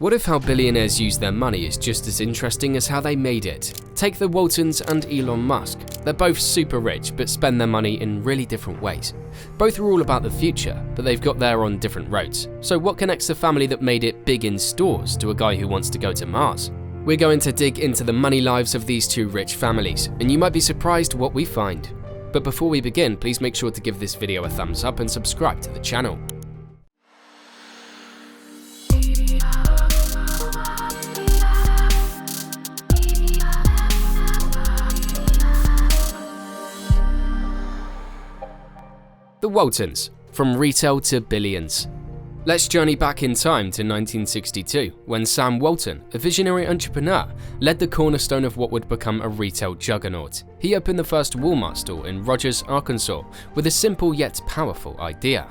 What if how billionaires use their money is just as interesting as how they made it? Take the Waltons and Elon Musk. They're both super rich, but spend their money in really different ways. Both are all about the future, but they've got there on different roads. So what connects the family that made it big in stores to a guy who wants to go to Mars? We're going to dig into the money lives of these two rich families, and you might be surprised what we find. But before we begin, please make sure to give this video a thumbs up and subscribe to the channel. The Waltons, from retail to billions. Let's journey back in time to 1962, when Sam Walton, a visionary entrepreneur, led the cornerstone of what would become a retail juggernaut. He opened the first Walmart store in Rogers, Arkansas, with a simple yet powerful idea: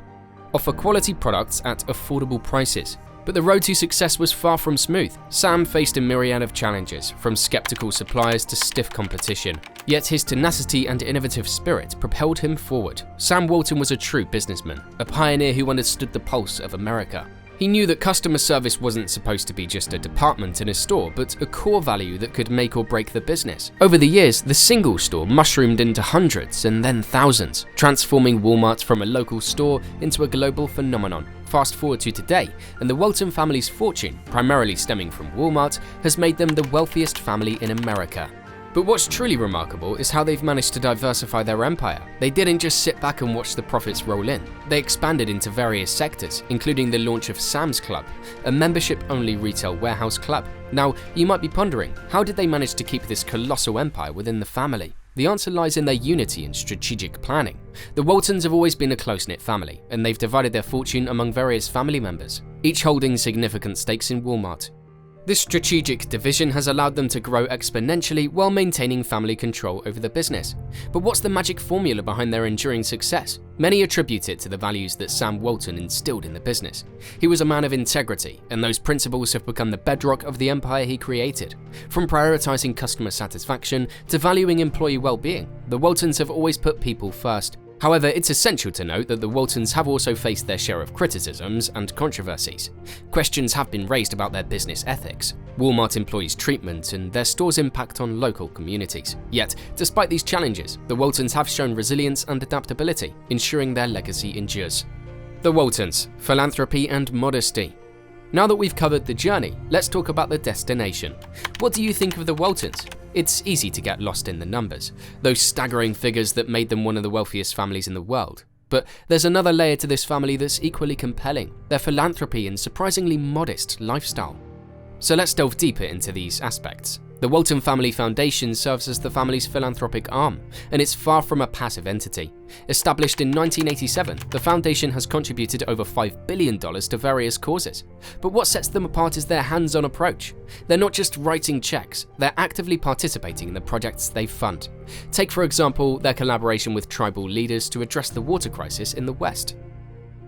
offer quality products at affordable prices. But the road to success was far from smooth. Sam faced a myriad of challenges, from skeptical suppliers to stiff competition. Yet his tenacity and innovative spirit propelled him forward. Sam Walton was a true businessman, a pioneer who understood the pulse of America. He knew that customer service wasn't supposed to be just a department in a store, but a core value that could make or break the business. Over the years, the single store mushroomed into hundreds and then thousands, transforming Walmart from a local store into a global phenomenon. Fast forward to today, and the Walton family's fortune, primarily stemming from Walmart, has made them the wealthiest family in America. But what's truly remarkable is how they've managed to diversify their empire. They didn't just sit back and watch the profits roll in. They expanded into various sectors, including the launch of Sam's Club, a membership-only retail warehouse club. Now, you might be pondering, how did they manage to keep this colossal empire within the family? The answer lies in their unity and strategic planning. The Waltons have always been a close-knit family, and they've divided their fortune among various family members, each holding significant stakes in Walmart. This strategic division has allowed them to grow exponentially while maintaining family control over the business. But what's the magic formula behind their enduring success? Many attribute it to the values that Sam Walton instilled in the business. He was a man of integrity, and those principles have become the bedrock of the empire he created. From prioritizing customer satisfaction to valuing employee well-being, the Waltons have always put people first. However, it's essential to note that the Waltons have also faced their share of criticisms and controversies. Questions have been raised about their business ethics, Walmart employees' treatment, and their store's impact on local communities. Yet, despite these challenges, the Waltons have shown resilience and adaptability, ensuring their legacy endures. The Waltons, Philanthropy and Modesty. Now that we've covered the journey, let's talk about the destination. What do you think of the Waltons? It's easy to get lost in the numbers, those staggering figures that made them one of the wealthiest families in the world. But there's another layer to this family that's equally compelling: their philanthropy and surprisingly modest lifestyle. So let's delve deeper into these aspects. The Walton Family Foundation serves as the family's philanthropic arm, and it's far from a passive entity. Established in 1987, the foundation has contributed over $5 billion to various causes. But what sets them apart is their hands-on approach. They're not just writing checks, they're actively participating in the projects they fund. Take, for example, their collaboration with tribal leaders to address the water crisis in the West.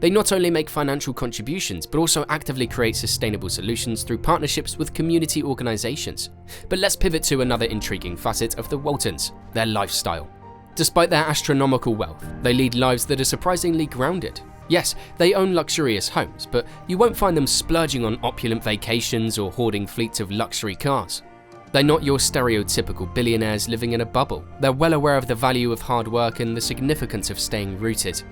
They not only make financial contributions, but also actively create sustainable solutions through partnerships with community organizations. But let's pivot to another intriguing facet of the Waltons: their lifestyle. Despite their astronomical wealth, they lead lives that are surprisingly grounded. Yes, they own luxurious homes, but you won't find them splurging on opulent vacations or hoarding fleets of luxury cars. They're not your stereotypical billionaires living in a bubble. They're well aware of the value of hard work and the significance of staying rooted.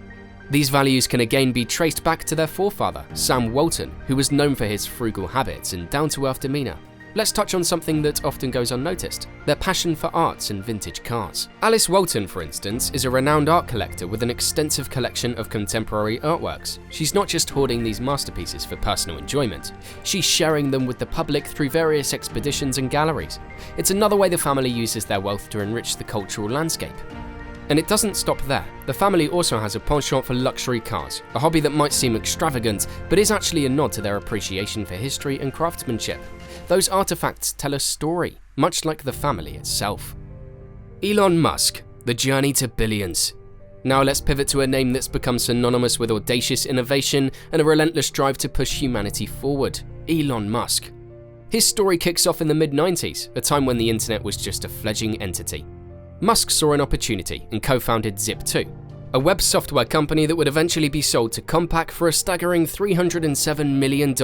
These values can again be traced back to their forefather, Sam Walton, who was known for his frugal habits and down-to-earth demeanor. Let's touch on something that often goes unnoticed: their passion for arts and vintage cars. Alice Walton, for instance, is a renowned art collector with an extensive collection of contemporary artworks. She's not just hoarding these masterpieces for personal enjoyment, she's sharing them with the public through various expeditions and galleries. It's another way the family uses their wealth to enrich the cultural landscape. And it doesn't stop there. The family also has a penchant for luxury cars, a hobby that might seem extravagant, but is actually a nod to their appreciation for history and craftsmanship. Those artifacts tell a story, much like the family itself. Elon Musk, the journey to billions. Now let's pivot to a name that's become synonymous with audacious innovation and a relentless drive to push humanity forward: Elon Musk. His story kicks off in the mid-90s, a time when the internet was just a fledgling entity. Musk saw an opportunity and co-founded Zip2, a web software company that would eventually be sold to Compaq for a staggering $307 million.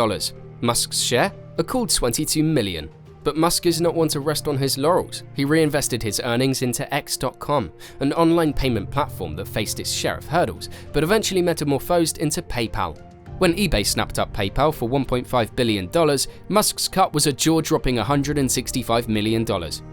Musk's share? a cool 22 million. But Musk is not one to rest on his laurels. He reinvested his earnings into X.com, an online payment platform that faced its share of hurdles, but eventually metamorphosed into PayPal. When eBay snapped up PayPal for $1.5 billion, Musk's cut was a jaw-dropping $165 million.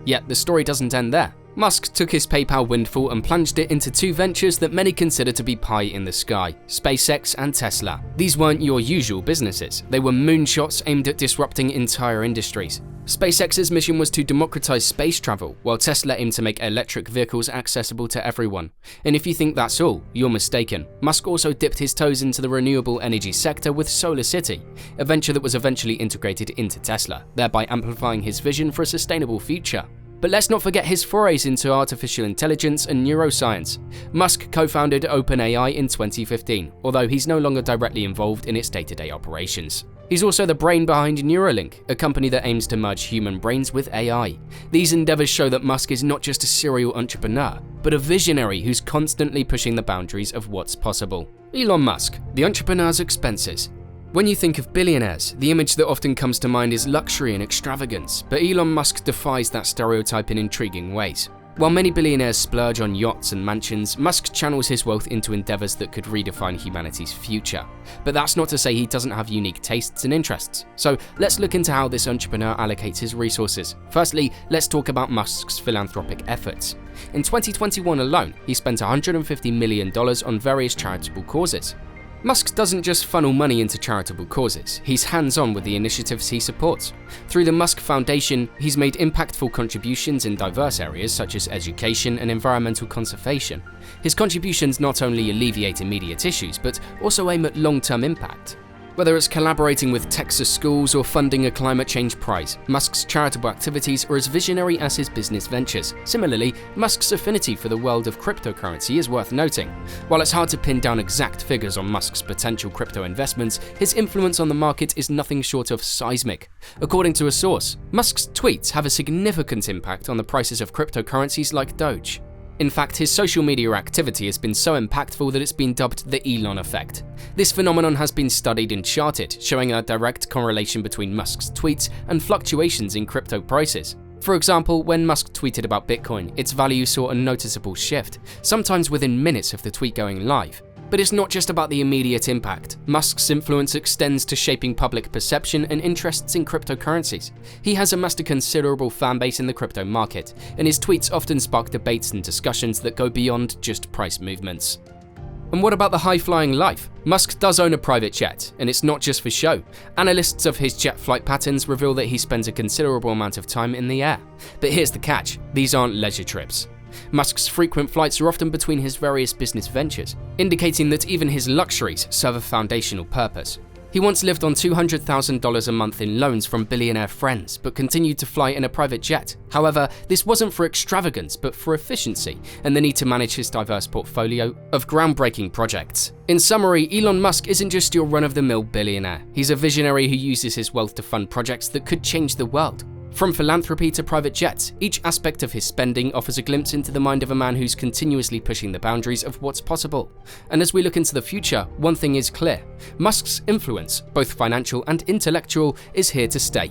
Yet the story doesn't end there. Musk took his PayPal windfall and plunged it into two ventures that many consider to be pie in the sky: SpaceX and Tesla. These weren't your usual businesses. They were moonshots aimed at disrupting entire industries. SpaceX's mission was to democratize space travel, while Tesla aimed to make electric vehicles accessible to everyone. And if you think that's all, you're mistaken. Musk also dipped his toes into the renewable energy sector with SolarCity, a venture that was eventually integrated into Tesla, thereby amplifying his vision for a sustainable future. But let's not forget his forays into artificial intelligence and neuroscience. Musk co-founded OpenAI in 2015, although he's no longer directly involved in its day-to-day operations. He's also the brain behind Neuralink, a company that aims to merge human brains with AI. These endeavors show that Musk is not just a serial entrepreneur, but a visionary who's constantly pushing the boundaries of what's possible. Elon Musk, the entrepreneur's expenses. When you think of billionaires, the image that often comes to mind is luxury and extravagance, but Elon Musk defies that stereotype in intriguing ways. While many billionaires splurge on yachts and mansions, Musk channels his wealth into endeavors that could redefine humanity's future. But that's not to say he doesn't have unique tastes and interests. So let's look into how this entrepreneur allocates his resources. Firstly, let's talk about Musk's philanthropic efforts. In 2021 alone, he spent $150 million on various charitable causes. Musk doesn't just funnel money into charitable causes, he's hands-on with the initiatives he supports. Through the Musk Foundation, he's made impactful contributions in diverse areas such as education and environmental conservation. His contributions not only alleviate immediate issues, but also aim at long-term impact. Whether it's collaborating with Texas schools or funding a climate change prize, Musk's charitable activities are as visionary as his business ventures. Similarly, Musk's affinity for the world of cryptocurrency is worth noting. While it's hard to pin down exact figures on Musk's potential crypto investments, his influence on the market is nothing short of seismic. According to a source, Musk's tweets have a significant impact on the prices of cryptocurrencies like Doge. In fact, his social media activity has been so impactful that it's been dubbed the Elon effect. This phenomenon has been studied and charted, showing a direct correlation between Musk's tweets and fluctuations in crypto prices. For example, when Musk tweeted about Bitcoin, its value saw a noticeable shift, sometimes within minutes of the tweet going live. But it's not just about the immediate impact. Musk's influence extends to shaping public perception and interests in cryptocurrencies. He has amassed a considerable fanbase in the crypto market, and his tweets often spark debates and discussions that go beyond just price movements. And what about the high-flying life? Musk does own a private jet, and it's not just for show. Analysts of his jet flight patterns reveal that he spends a considerable amount of time in the air. But here's the catch: these aren't leisure trips. Musk's frequent flights are often between his various business ventures, indicating that even his luxuries serve a foundational purpose. He once lived on $200,000 a month in loans from billionaire friends, but continued to fly in a private jet. However, this wasn't for extravagance, but for efficiency and the need to manage his diverse portfolio of groundbreaking projects. In summary, Elon Musk isn't just your run-of-the-mill billionaire. He's a visionary who uses his wealth to fund projects that could change the world. From philanthropy to private jets, each aspect of his spending offers a glimpse into the mind of a man who's continuously pushing the boundaries of what's possible. And as we look into the future, one thing is clear: Musk's influence, both financial and intellectual, is here to stay.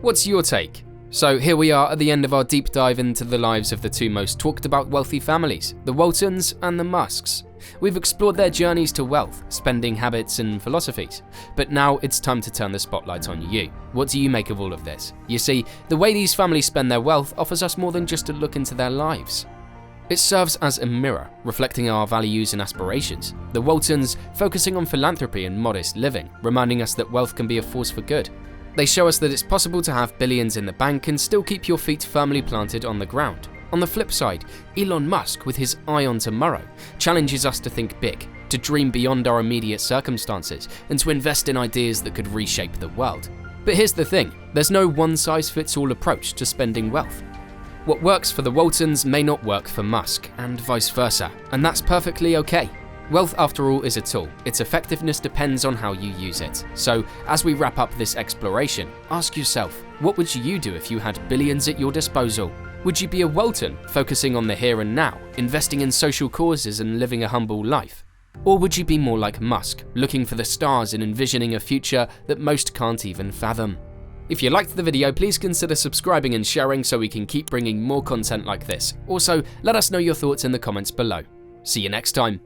What's your take? So here we are at the end of our deep dive into the lives of the two most talked about wealthy families, the Waltons and the Musks. We've explored their journeys to wealth, spending habits and philosophies. But now it's time to turn the spotlight on you. What do you make of all of this? You see, the way these families spend their wealth offers us more than just a look into their lives. It serves as a mirror, reflecting our values and aspirations. The Waltons focusing on philanthropy and modest living, reminding us that wealth can be a force for good. They show us that it's possible to have billions in the bank and still keep your feet firmly planted on the ground. On the flip side, Elon Musk, with his eye on tomorrow, challenges us to think big, to dream beyond our immediate circumstances, and to invest in ideas that could reshape the world. But here's the thing: there's no one-size-fits-all approach to spending wealth. What works for the Waltons may not work for Musk, and vice versa, and that's perfectly okay. Wealth, after all, is a tool. Its effectiveness depends on how you use it. So, as we wrap up this exploration, ask yourself, what would you do if you had billions at your disposal? Would you be a Walton, focusing on the here and now, investing in social causes and living a humble life? Or would you be more like Musk, looking for the stars and envisioning a future that most can't even fathom? If you liked the video, please consider subscribing and sharing so we can keep bringing more content like this. Also, let us know your thoughts in the comments below. See you next time.